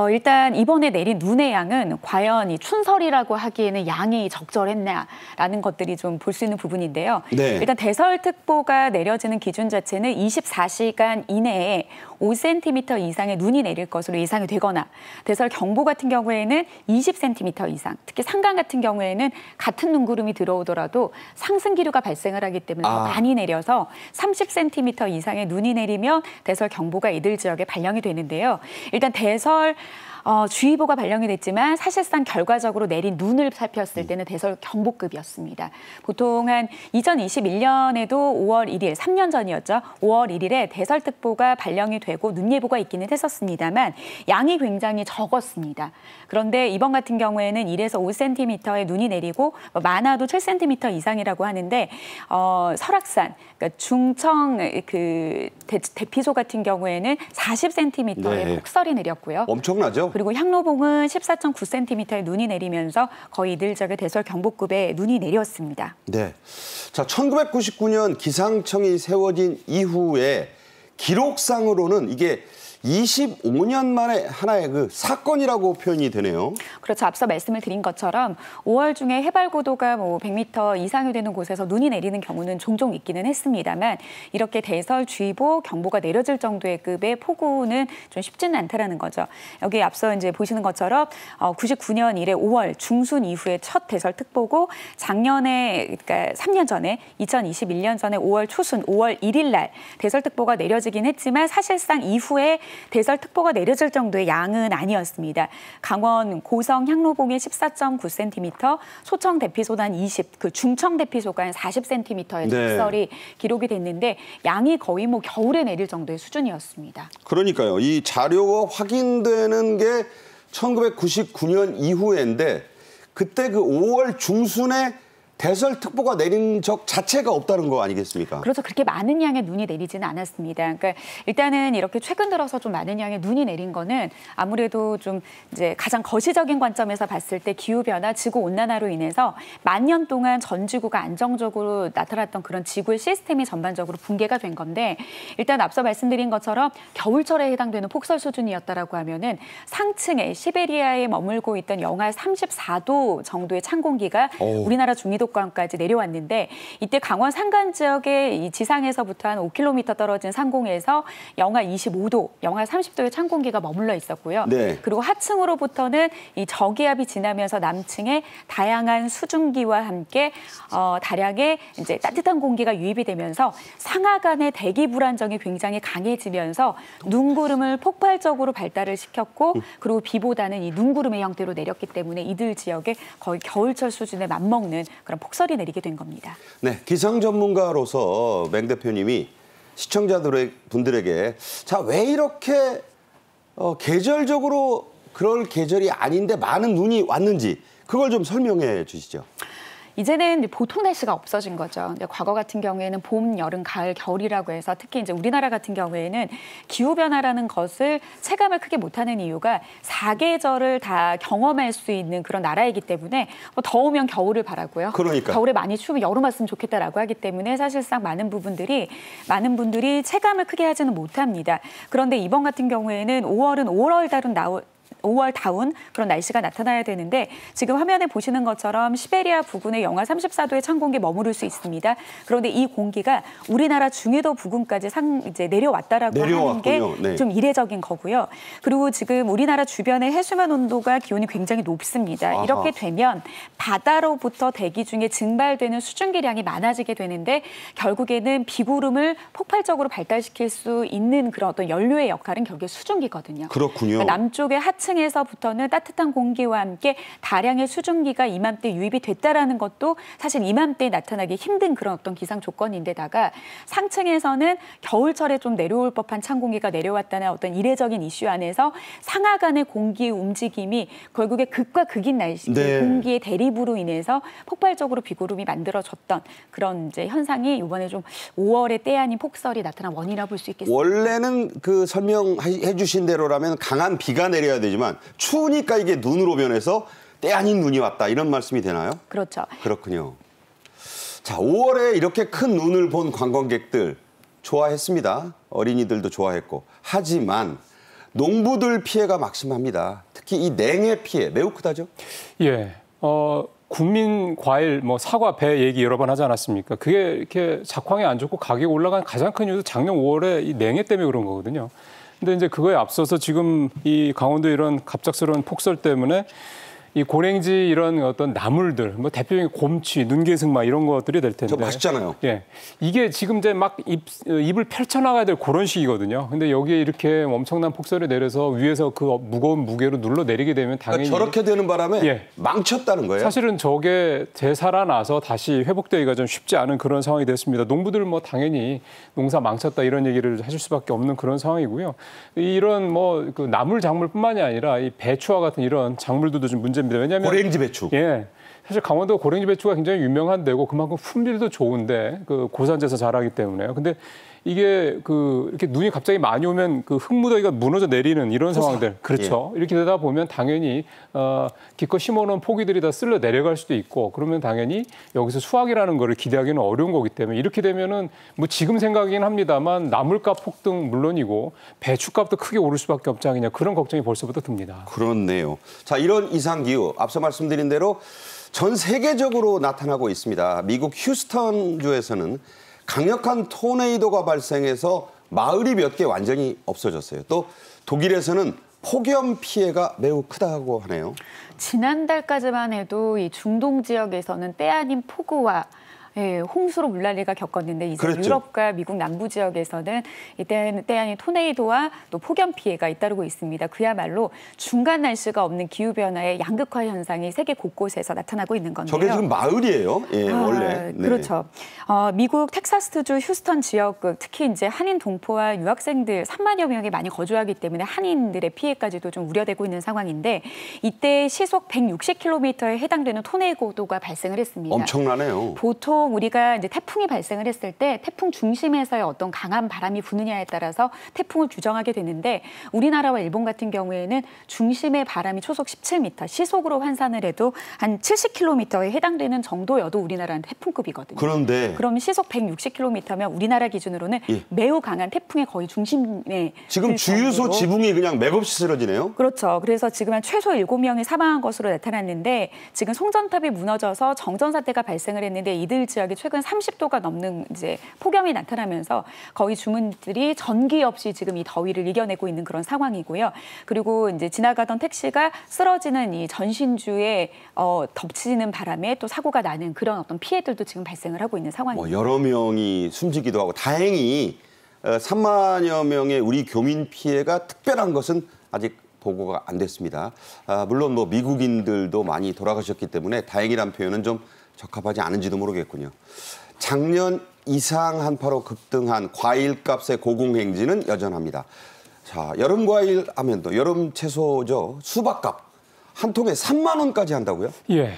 일단 이번에 내린 눈의 양은 과연 이 춘설이라고 하기에는 양이 적절했냐라는 것들이 좀 볼 수 있는 부분인데요. 네. 일단 대설특보가 내려지는 기준 자체는 24시간 이내에 5cm 이상의 눈이 내릴 것으로 예상이 되거나 대설경보 같은 경우에는 20cm 이상, 특히 산간 같은 경우에는 같은 눈구름이 들어오더라도 상승기류가 발생을 하기 때문에 더 많이 내려서 30cm 이상의 눈이 내리면 대설경보가 이들 지역에 발령이 되는데요. 일단 대설 주의보가 발령이 됐지만 사실상 결과적으로 내린 눈을 살폈을 때는 대설 경보급이었습니다. 보통 한 2021년에도 5월 1일, 3년 전이었죠. 5월 1일에 대설특보가 발령이 되고 눈 예보가 있기는 했었습니다만 양이 굉장히 적었습니다. 그런데 이번 같은 경우에는 1에서 5cm의 눈이 내리고 많아도 7cm 이상이라고 하는데 설악산, 그러니까 중청 그 대피소 같은 경우에는 40cm의 네. 폭설이 내렸고요. 엄청나죠? 그리고 향로봉은 14.9cm의 눈이 내리면서 거의 이들적의 대설 경보급의 눈이 내렸습니다. 네. 자, 1999년 기상청이 세워진 이후에 기록상으로는 이게 25년 만에 하나의 그 사건이라고 표현이 되네요. 그렇죠. 앞서 말씀을 드린 것처럼 5월 중에 해발 고도가 100m 이상이 되는 곳에서 눈이 내리는 경우는 종종 있기는 했습니다만 이렇게 대설주의보 경보가 내려질 정도의 급의 폭우는 좀 쉽지는 않다라는 거죠. 여기 앞서 이제 보시는 것처럼 99년 이래 5월 중순 이후에 첫 대설특보고 작년에 그러니까 3년 전에 2021년 전에 5월 초순 5월 1일 날 대설특보가 내려지긴 했지만 사실상 이후에 대설특보가 내려질 정도의 양은 아니었습니다. 강원 고성 향로봉에 14.9cm, 소청 대피소는 한 20, 그 중청 대피소가 한 40cm의 적설이 기록이 됐는데 양이 거의 겨울에 내릴 정도의 수준이었습니다. 그러니까요. 이 자료가 확인되는 게 1999년 이후인데 그때 그 5월 중순에 대설특보가 내린 적 자체가 없다는 거 아니겠습니까? 그렇죠. 그렇게 많은 양의 눈이 내리지는 않았습니다. 그러니까 일단은 이렇게 최근 들어서 좀 많은 양의 눈이 내린 거는 아무래도 좀 이제 가장 거시적인 관점에서 봤을 때 기후변화, 지구온난화로 인해서 만년 동안 전 지구가 안정적으로 나타났던 그런 지구의 시스템이 전반적으로 붕괴가 된 건데 일단 앞서 말씀드린 것처럼 겨울철에 해당되는 폭설 수준이었다라고 하면은 상층에 시베리아에 머물고 있던 영하 34도 정도의 찬 공기가 우리나라 중위도 까지 내려왔는데 이때 강원 산간 지역의 이 지상에서부터 한 5km 떨어진 상공에서 영하 25도, 영하 30도의 찬 공기가 머물러 있었고요. 네. 그리고 하층으로부터는 이 저기압이 지나면서 남층에 다양한 수증기와 함께 다량의 이제 따뜻한 공기가 유입이 되면서 상하간의 대기 불안정이 굉장히 강해지면서 눈구름을 폭발적으로 발달을 시켰고 그리고 비보다는 이 눈구름의 형태로 내렸기 때문에 이들 지역에 거의 겨울철 수준에 맞먹는 그런 폭설이 내리게 된 겁니다. 네, 기상 전문가로서 맹 대표님이 시청자분들에게 자, 왜 이렇게 계절적으로 그럴 계절이 아닌데 많은 눈이 왔는지 그걸 좀 설명해 주시죠. 이제는 보통 날씨가 없어진 거죠. 과거 같은 경우에는 봄, 여름, 가을, 겨울이라고 해서 특히 이제 우리나라 같은 경우에는 기후변화라는 것을 체감을 크게 못하는 이유가 4계절을 다 경험할 수 있는 그런 나라이기 때문에 더우면 겨울을 바라고요. 그러니까. 겨울에 많이 추우면 여름 왔으면 좋겠다라고 하기 때문에 사실상 많은 분들이 체감을 크게 하지는 못합니다. 그런데 이번 같은 경우에는 5월은 5월다운 그런 날씨가 나타나야 되는데 지금 화면에 보시는 것처럼 시베리아 부근에 영하 34도의 찬 공기 머무를 수 있습니다. 그런데 이 공기가 우리나라 중위도 부근까지 이제 내려왔다라고 하는 게 좀 이례적인 거고요. 그리고 지금 우리나라 주변의 해수면 온도가 기온이 굉장히 높습니다. 아하. 이렇게 되면 바다로부터 대기 중에 증발되는 수증기량이 많아지게 되는데 결국에는 비구름을 폭발적으로 발달시킬 수 있는 그런 어떤 연료의 역할은 결국에 수증기거든요. 그렇군요. 그러니까 남쪽의 하층에서부터는 따뜻한 공기와 함께 다량의 수증기가 이맘때 유입이 됐다라는 것도 사실 이맘때에 나타나기 힘든 그런 어떤 기상 조건인데다가 상층에서는 겨울철에 좀 내려올 법한 찬 공기가 내려왔다는 어떤 이례적인 이슈 안에서 상하간의 공기 움직임이 결국에 극과 극인 날씨, 공기의 대립으로 인해서 폭발적으로 비구름이 만들어졌던 그런 이제 현상이 이번에 좀 5월의 때 아닌 폭설이 나타난 원인이라 볼 수 있겠습니다. 원래는 그 설명해 주신 대로라면 강한 비가 내려야 되지만 추우니까 이게 눈으로 변해서 때 아닌 눈이 왔다 이런 말씀이 되나요? 그렇죠. 그렇군요. 자, 5월에 이렇게 큰 눈을 본 관광객들 좋아했습니다. 어린이들도 좋아했고. 하지만 농부들 피해가 막심합니다. 특히 이 냉해 피해 매우 크다죠? 예. 국민 과일, 사과, 배 얘기 여러 번 하지 않았습니까? 그게 이렇게 작황이 안 좋고 가격이 올라간 가장 큰 이유도 작년 5월에 이 냉해 때문에 그런 거거든요. 근데 이제 그거에 앞서서 지금 이 강원도 이런 갑작스러운 폭설 때문에 이 고랭지 이런 어떤 나물들, 뭐 대표적인 곰취, 눈개승마 이런 것들이 될 텐데. 저 맛있잖아요. 예, 이게 지금 이제 막 입을 펼쳐나가야 될 그런 시기거든요. 근데 여기에 이렇게 엄청난 폭설이 내려서 위에서 그 무거운 무게로 눌러 내리게 되면 당연히 그러니까 저렇게 되는 바람에 예. 망쳤다는 거예요. 사실은 저게 되살아나서 다시 회복되기가 좀 쉽지 않은 그런 상황이 됐습니다. 농부들 뭐 당연히 농사 망쳤다 이런 얘기를 하실 수밖에 없는 그런 상황이고요. 이런 뭐 그 나물 작물뿐만이 아니라 이 배추와 같은 이런 작물들도 좀 문제입니다. 왜냐하면 고랭지 배추. 예. 사실 강원도 고랭지 배추가 굉장히 유명한 데고 그만큼 품질도 좋은데 그 고산지에서 자라기 때문에요. 근데 이게 그 이렇게 눈이 갑자기 많이 오면 그 흙무더기가 무너져 내리는 이런 상황들. 그렇죠. 이렇게 되다 보면 당연히 기껏 심어놓은 포기들이 다 쓸려 내려갈 수도 있고 그러면 당연히 여기서 수확이라는 거를 기대하기는 어려운 거기 때문에 이렇게 되면은 뭐 지금 생각이긴 합니다만 나물값 폭등 물론이고 배추값도 크게 오를 수밖에 없지 않느냐 그런 걱정이 벌써부터 듭니다. 그렇네요. 자, 이런 이상기후 앞서 말씀드린 대로 전 세계적으로 나타나고 있습니다. 미국 휴스턴주에서는 강력한 토네이도가 발생해서 마을이 몇 개 완전히 없어졌어요. 또 독일에서는 폭염 피해가 매우 크다고 하네요. 지난달까지만 해도 이 중동 지역에서는 때 아닌 폭우와 홍수로 물난리가 겪었는데 이제 그랬죠. 유럽과 미국 남부 지역에서는 때 아닌 토네이도와 또 폭염 피해가 잇따르고 있습니다. 그야말로 중간 날씨가 없는 기후 변화의 양극화 현상이 세계 곳곳에서 나타나고 있는 건데요. 저게 지금 마을이에요. 예, 원래. 네. 그렇죠. 미국 텍사스주 휴스턴 지역 특히 이제 한인 동포와 유학생들 3만여 명이 많이 거주하기 때문에 한인들의 피해까지도 좀 우려되고 있는 상황인데 이때 시속 160km에 해당되는 토네이도가 발생을 했습니다. 엄청나네요. 보통 우리가 이제 태풍이 발생을 했을 때 태풍 중심에서의 어떤 강한 바람이 부느냐에 따라서 태풍을 규정하게 되는데 우리나라와 일본 같은 경우에는 중심의 바람이 초속 17m, 시속으로 환산을 해도 한 70km에 해당되는 정도여도 우리나라는 태풍급이거든요. 그런데 그럼 시속 160km면 우리나라 기준으로는 매우 강한 태풍의 거의 중심에 지금 주유소 지붕이 그냥 맥없이 쓰러지네요. 그렇죠. 그래서 지금 한 최소 7명이 사망한 것으로 나타났는데 지금 송전탑이 무너져서 정전사태가 발생을 했는데 이들 지역이 최근 30도가 넘는 이제 폭염이 나타나면서 거의 주민들이 전기 없이 지금 이 더위를 이겨내고 있는 그런 상황이고요. 그리고 이제 지나가던 택시가 쓰러지는 이 전신주에 덮치는 바람에 또 사고가 나는 그런 어떤 피해들도 지금 발생을 하고 있는 상황입니다. 여러 명이 숨지기도 하고 다행히 3만여 명의 우리 교민 피해가 특별한 것은 아직 보고가 안 됐습니다. 물론 뭐 미국인들도 많이 돌아가셨기 때문에 다행이란 표현은 좀 적합하지 않은지도 모르겠군요. 작년 이상 한파로 급등한 과일값의 고공행진은 여전합니다. 자, 여름 과일 하면 또 여름 채소죠. 수박값 한 통에 3만 원까지 한다고요? 예,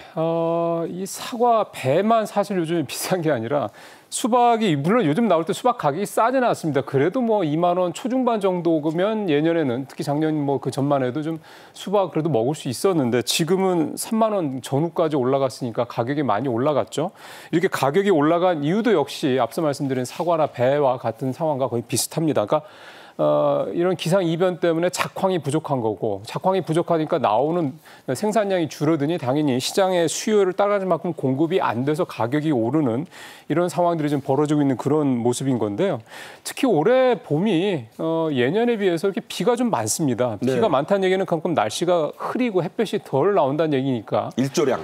이 사과, 배만 사실 요즘 비싼 게 아니라 수박이 물론 요즘 나올 때 수박 가격이 싸지는 않습니다. 그래도 뭐 2만 원 초중반 정도면 예년에는 특히 작년 뭐 그 전만 해도 좀 수박 그래도 먹을 수 있었는데 지금은 3만 원 전후까지 올라갔으니까 가격이 많이 올라갔죠. 이렇게 가격이 올라간 이유도 역시 앞서 말씀드린 사과나 배와 같은 상황과 거의 비슷합니다. 그러니까 이런 기상 이변 때문에 작황이 부족한 거고 작황이 부족하니까 나오는 생산량이 줄어드니 당연히 시장의 수요를 따라갈 만큼 공급이 안 돼서 가격이 오르는 이런 상황들이 좀 벌어지고 있는 그런 모습인 건데요. 특히 올해 봄이 예년에 비해서 이렇게 비가 좀 많습니다. 네. 비가 많다는 얘기는 그만큼 날씨가 흐리고 햇볕이 덜 나온다는 얘기니까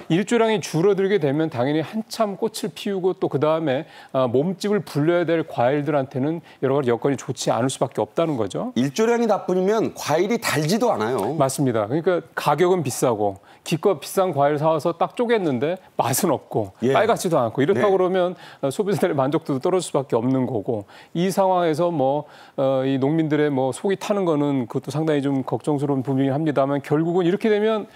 일조량이 줄어들게 되면 당연히 한참 꽃을 피우고 또 그다음에 몸집을 불려야 될 과일들한테는 여러 가지 여건이 좋지 않을 수밖에 없다는 거죠. 일조량이 나쁘면 과일이 달지도 않아요. 맞습니다. 그러니까 가격은 비싸고 기껏 비싼 과일 사와서 딱 쪼갰는데 맛은 없고 빨갛지도 않고 이렇다고 그러면 소비자들의 만족도도 떨어질 수밖에 없는 거고 이 상황에서 이 농민들의 속이 타는 거는 그것도 상당히 좀 걱정스러운 부분이긴 합니다만 결국은 이렇게 되면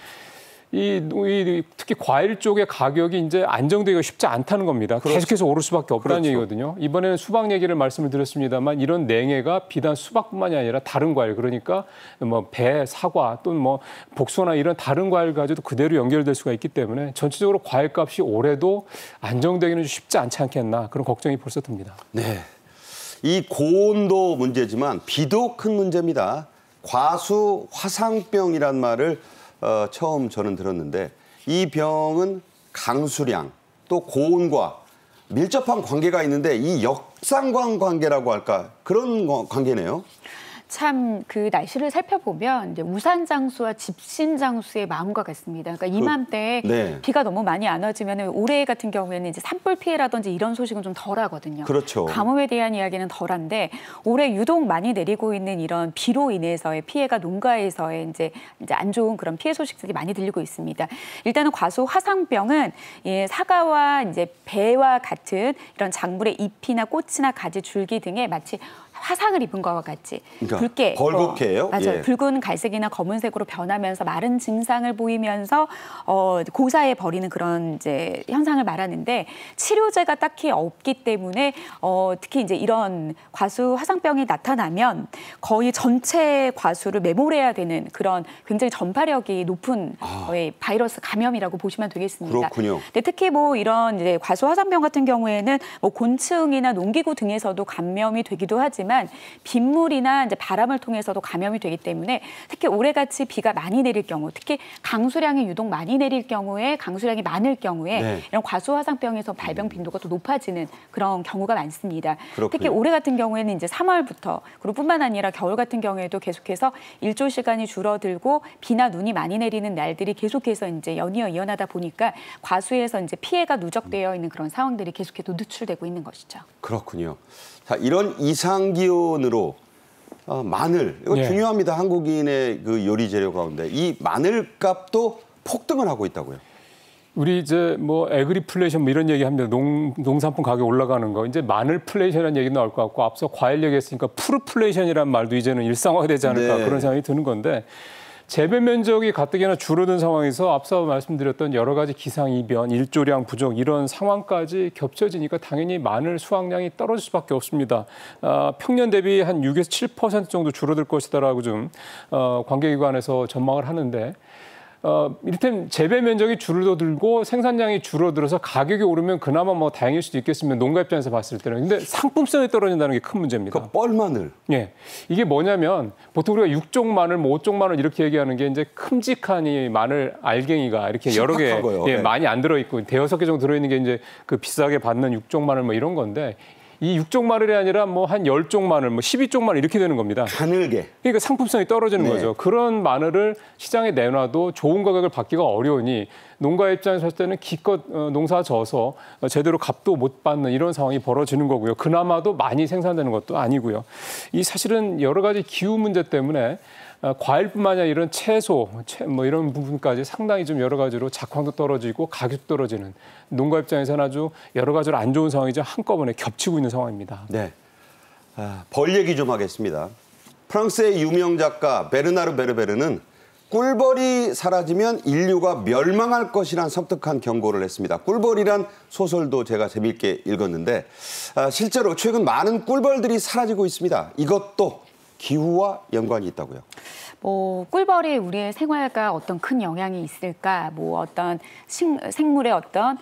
특히 과일 쪽의 가격이 이제 안정되기가 쉽지 않다는 겁니다. 그렇죠. 계속해서 오를 수밖에 없다는 얘기거든요. 이번에는 수박 얘기를 말씀을 드렸습니다만 이런 냉해가 비단 수박뿐만이 아니라 다른 과일 그러니까 배, 사과 또는 복숭아 이런 다른 과일 가지고도 그대로 연결될 수가 있기 때문에 전체적으로 과일값이 올해도 안정되기는 쉽지 않지 않겠나 그런 걱정이 벌써 듭니다. 네, 이 고온도 문제지만 비도 큰 문제입니다. 과수 화상병이란 말을 처음 저는 들었는데 이 병은 강수량 또 고온과 밀접한 관계가 있는데 이 역상관 관계라고 할까 그런 관계네요. 참 그 날씨를 살펴보면 이제 우산 장수와 집신 장수의 마음과 같습니다. 그러니까 이맘때 네. 비가 너무 많이 안 와주면 올해 같은 경우에는 이제 산불 피해라든지 이런 소식은 좀 덜하거든요. 그렇죠. 가뭄에 대한 이야기는 덜한데 올해 유독 많이 내리고 있는 이런 비로 인해서의 피해가 농가에서의 이제 안 좋은 그런 피해 소식들이 많이 들리고 있습니다. 일단은 과수 화상병은 사과와 이제 배와 같은 이런 작물의 잎이나 꽃이나 가지, 줄기 등에 마치 화상을 입은 것과 같이 그러니까 붉게 벌겋게요. 맞아요. 예. 붉은 갈색이나 검은색으로 변하면서 마른 증상을 보이면서 고사해 버리는 그런 이제 현상을 말하는데 치료제가 딱히 없기 때문에 특히 이제 이런 과수 화상병이 나타나면 거의 전체 과수를 매몰해야 되는 그런 굉장히 전파력이 높은 바이러스 감염이라고 보시면 되겠습니다. 그렇군요. 근데 특히 뭐 이런 이제 과수 화상병 같은 경우에는 뭐 곤충이나 농기구 등에서도 감염이 되기도 하지만 빗물이나 이제 바람을 통해서도 감염이 되기 때문에 특히 올해같이 비가 많이 내릴 경우, 특히 강수량이 유독 많이 내릴 경우에 강수량이 많을 경우에 네. 이런 과수 화상병에서 발병 빈도가 또 높아지는 그런 경우가 많습니다. 그렇군요. 특히 올해 같은 경우에는 이제 3월부터 그리고 뿐만 아니라 겨울 같은 경우에도 계속해서 일조 시간이 줄어들고 비나 눈이 많이 내리는 날들이 계속해서 이제 연이어 이어나다 보니까 과수에서 이제 피해가 누적되어 있는 그런 상황들이 계속해서 노출되고 있는 것이죠. 그렇군요. 자, 이런 이상 기온으로 마늘 이거 예. 중요합니다. 한국인의 그 요리 재료 가운데 이 마늘 값도 폭등을 하고 있다고요. 우리 이제 뭐 에그리플레이션 뭐 이런 얘기 합니다. 농산품 가격 올라가는 거. 이제 마늘플레이션이라는 얘기 나올 것 같고 앞서 과일 얘기했으니까 푸르플레이션이라는 말도 이제는 일상화되지 않을까 네. 그런 생각이 드는 건데 재배 면적이 가뜩이나 줄어든 상황에서 앞서 말씀드렸던 여러 가지 기상이변, 일조량 부족 이런 상황까지 겹쳐지니까 당연히 마늘 수확량이 떨어질 수밖에 없습니다. 평년 대비 한 6에서 7% 정도 줄어들 것이다라고 좀 관계기관에서 전망을 하는데 이를테면 재배 면적이 줄어들고 생산량이 줄어들어서 가격이 오르면 그나마 뭐 다행일 수도 있겠으면 농가 입장에서 봤을 때는 근데 상품성이 떨어진다는 게 큰 문제입니다. 그 뻘마늘. 예, 이게 뭐냐면 보통 우리가 6종 마늘, 뭐 5종 마늘 이렇게 얘기하는 게 이제 큼직한 이 마늘 알갱이가 이렇게 여러 개 심각한 거예요. 예, 네. 많이 안 들어있고 대여섯 개 정도 들어있는 게 이제 그 비싸게 받는 6종 마늘 뭐 이런 건데 이 6종 마늘이 아니라 뭐 한 10종 마늘, 뭐 12종 마늘 이렇게 되는 겁니다. 가늘게. 그러니까 상품성이 떨어지는 네. 거죠. 그런 마늘을 시장에 내놔도 좋은 가격을 받기가 어려우니 농가 입장에서 봤을 때는 기껏 농사 져서 제대로 값도 못 받는 이런 상황이 벌어지는 거고요. 그나마도 많이 생산되는 것도 아니고요. 이 사실은 여러 가지 기후 문제 때문에 과일뿐만 아니라 이런 채소, 뭐 이런 부분까지 상당히 좀 여러 가지로 작황도 떨어지고 가격도 떨어지는 농가 입장에서는 아주 여러 가지로 안 좋은 상황이죠. 한꺼번에 겹치고 있는 상황입니다. 네. 벌 얘기 좀 하겠습니다. 프랑스의 유명 작가 베르나르 베르베르는 꿀벌이 사라지면 인류가 멸망할 것이란 섬뜩한 경고를 했습니다. 꿀벌이란 소설도 제가 재미있게 읽었는데 실제로 최근 많은 꿀벌들이 사라지고 있습니다. 이것도 기후와 연관이 있다고요. 뭐 꿀벌이 우리의 생활과 어떤 큰 영향이 있을까? 뭐 어떤 생물의 어떤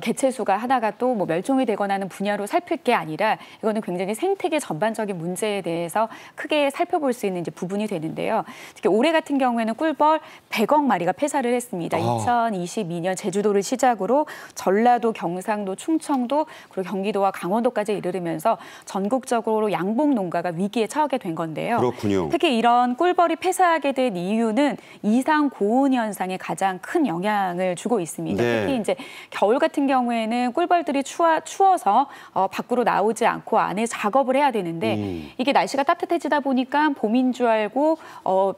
개체수가 하나가 또 뭐 멸종이 되거나 하는 분야로 살필 게 아니라 이거는 굉장히 생태계 전반적인 문제에 대해서 크게 살펴볼 수 있는 이제 부분이 되는데요. 특히 올해 같은 경우에는 꿀벌 100억 마리가 폐사를 했습니다. 2022년 제주도를 시작으로 전라도, 경상도, 충청도 그리고 경기도와 강원도까지 이르르면서 전국적으로 양봉 농가가 위기에 처하게 된 건데요. 그렇군요. 특히 이런 꿀벌이 폐사하게 된 이유는 이상 고온 현상에 가장 큰 영향을 주고 있습니다. 네. 특히 이제 겨울 같은 경우에는 꿀벌들이 추워서 밖으로 나오지 않고 안에 작업을 해야 되는데 이게 날씨가 따뜻해지다 보니까 봄인 줄 알고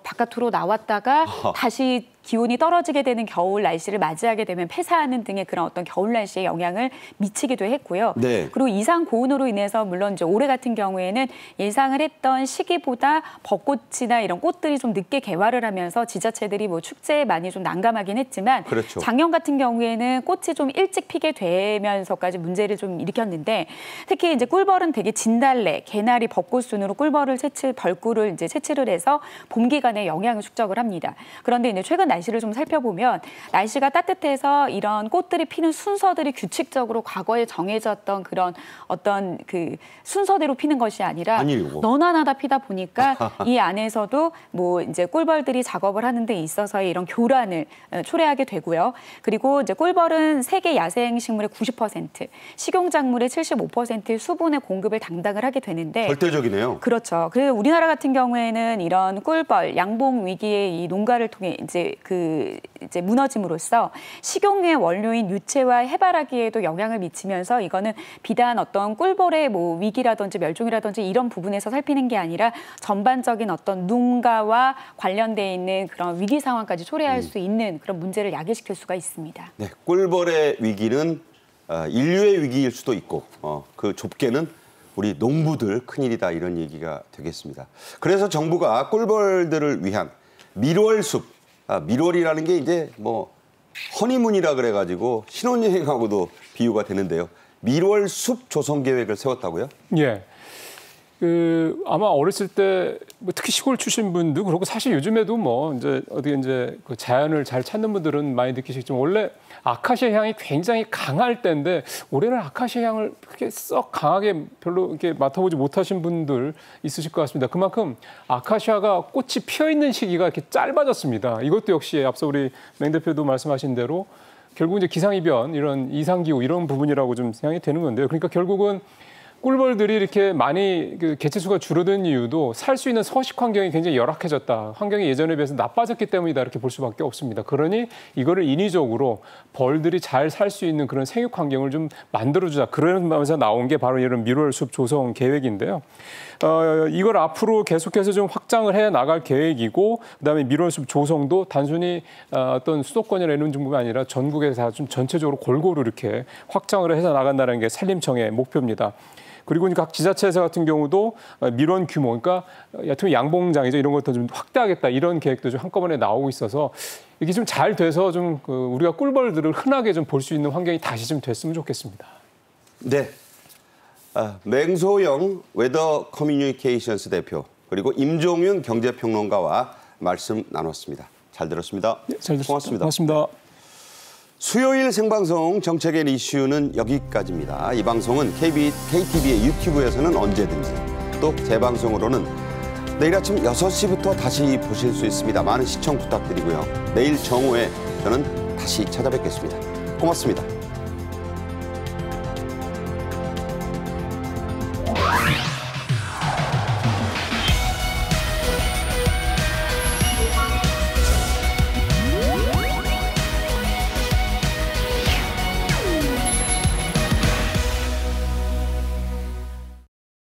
바깥으로 나왔다가 다시 기온이 떨어지게 되는 겨울 날씨를 맞이하게 되면 폐사하는 등의 그런 어떤 겨울 날씨에 영향을 미치기도 했고요. 네. 그리고 이상 고온으로 인해서 물론 이제 올해 같은 경우에는 예상을 했던 시기보다 벚꽃이나 이런 꽃들이 좀 늦게 개화를 하면서 지자체들이 뭐 축제에 많이 좀 난감하긴 했지만 그렇죠. 작년 같은 경우에는 꽃이 좀 일찍 피게 되면서까지 문제를 좀 일으켰는데 특히 이제 꿀벌은 되게 진달래, 개나리, 벚꽃 순으로 벌꿀을 이제 채취를 해서 봄 기간에 영향을 축적을 합니다. 그런데 이제 최근 날씨를 좀 살펴보면 날씨가 따뜻해서 이런 꽃들이 피는 순서들이 규칙적으로 과거에 정해졌던 그런 어떤 그 순서대로 피는 것이 아니라 너나나다 피다 보니까 이 안에서도 뭐 이제 꿀벌들이 작업을 하는 데 있어서의 이런 교란을 초래하게 되고요. 그리고 이제 꿀벌은 세계 야생 식물의 90%, 식용작물의 75%의 수분의 공급을 담당을 하게 되는데 절대적이네요. 그렇죠. 그래서 우리나라 같은 경우에는 이런 꿀벌 양봉 위기의 이 농가를 통해 이제 무너짐으로써 식용유의 원료인 유채와 해바라기에도 영향을 미치면서 이거는 비단 어떤 꿀벌의 뭐 위기라든지 멸종이라든지 이런 부분에서 살피는 게 아니라 전반적인 어떤 농가와 관련돼 있는 그런 위기 상황까지 초래할 수 있는 그런 문제를 야기시킬 수가 있습니다. 네, 꿀벌의 위기는 인류의 위기일 수도 있고 그 좁게는 우리 농부들 큰일이다 이런 얘기가 되겠습니다. 그래서 정부가 꿀벌들을 위한 밀월숲, 밀월이라는 게 이제 뭐 허니문이라 그래가지고 신혼여행하고도 비유가 되는데요. 밀월숲 조성 계획을 세웠다고요? 예. 아마 어렸을 때 뭐 특히 시골 출신 분도 그렇고 사실 요즘에도 뭐 이제 어떻게 이제 그 자연을 잘 찾는 분들은 많이 느끼시겠지만 원래 아카시아 향이 굉장히 강할 때인데 올해는 아카시아 향을 그렇게 썩 강하게 별로 이렇게 맡아보지 못하신 분들 있으실 것 같습니다. 그만큼 아카시아가 꽃이 피어 있는 시기가 이렇게 짧아졌습니다. 이것도 역시 앞서 우리 맹 대표도 말씀하신 대로 결국 이제 기상이변 이런 이상기후 이런 부분이라고 좀 생각이 되는 건데요. 그러니까 결국은 꿀벌들이 이렇게 많이 개체수가 줄어든 이유도 살 수 있는 서식 환경이 굉장히 열악해졌다. 환경이 예전에 비해서 나빠졌기 때문이다 이렇게 볼 수밖에 없습니다. 그러니 이거를 인위적으로 벌들이 잘 살 수 있는 그런 생육 환경을 좀 만들어주자. 그런 마음에서 나온 게 바로 이런 밀월숲 조성 계획인데요. 이걸 앞으로 계속해서 좀 확장을 해 나갈 계획이고 그다음에 밀월숲 조성도 단순히 어떤 수도권이나 이런 정도가 아니라 전국에서 다 좀 전체적으로 골고루 이렇게 확장을 해서 나간다는 게 산림청의 목표입니다. 그리고 각 지자체에서 같은 경우도 밀원 규모, 그러니까 여튼 양봉장이죠. 이런 것도 좀 확대하겠다 이런 계획도 좀 한꺼번에 나오고 있어서 이게 좀 잘 돼서 좀 우리가 꿀벌들을 흔하게 좀 볼 수 있는 환경이 다시 좀 됐으면 좋겠습니다. 네, 맹소영 웨더 커뮤니케이션스 대표 그리고 임종윤 경제평론가와 말씀 나눴습니다. 잘 들었습니다. 네, 잘 들었습니다. 고맙습니다. 고맙습니다. 수요일 생방송 정책의 이슈는 여기까지입니다. 이 방송은 KTV의 유튜브에서는 언제든지 또 재방송으로는 내일 아침 6시부터 다시 보실 수 있습니다. 많은 시청 부탁드리고요. 내일 정오에 저는 다시 찾아뵙겠습니다. 고맙습니다.